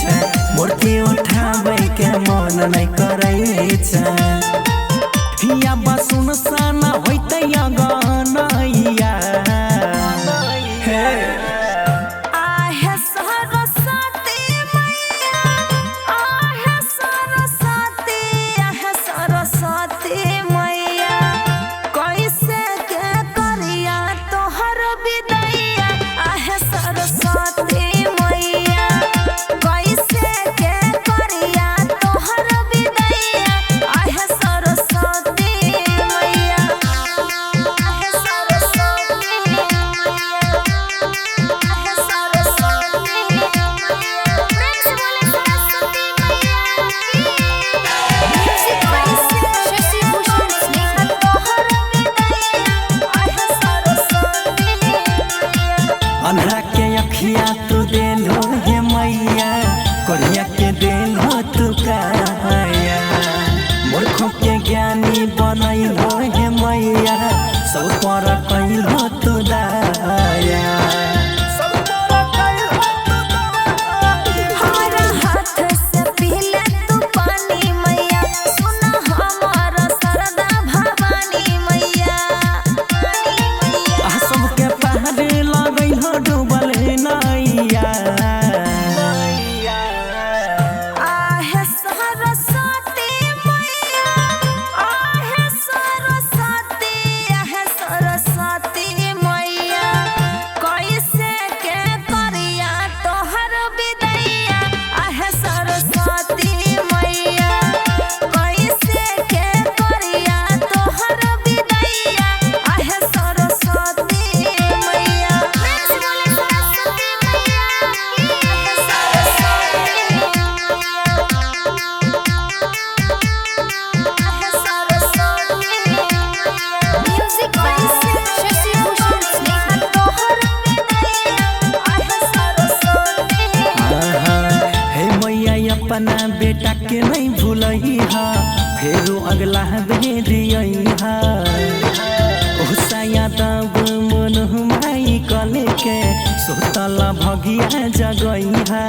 छै मूर्ति उठावे के मन नहीं करे छै हिया बसुन सन होइते गनैया हे आहे सरस्वती मैया आहे सरस्वती मैया कैसे के करिया तोहर विदैया आहे सरस्वती मैया कैसे के करिया तोहर विदैया आहे सरस्वती मैया आहे सरस्वती मैया आहे सरस्वती मैया प्रेम से बोले सरस्वती मैया म्यूजिक बाय शशि भूषण स्नेहा तोहर विदैया आहे सरस्वती मैया अन्हरा के अखिया तू देलो हे मैया कोढ़िया के देलो तू काया मूर्खों के ज्ञानी बनैलो हे मैया सब पर कैलो तू दाया हमारा हाथ से पीले तू पानी मैया सुना हमारा सरदा भवानी मैया सबके पहाड़ लगैलो डूबल नैया आहे सरस्वती मैया आहे सरस्वती मैया कैसे के करिया तोहर विदैया आहे सरस्वती मैया कैसे के करिया तोहर विदैया आहे सरस्वती मैया प्रेम से बोले सरस्वती मैया आहे सरस्वती म्यूजिक बाय शशि भूषण स्नेहा तोहर विदैया आहे सरस्वती हे मैया अपना बेटा के नहीं भूलई हा फेरो अगला बेरी हा यादव मन माई कले के सोतला भगिया जगई हा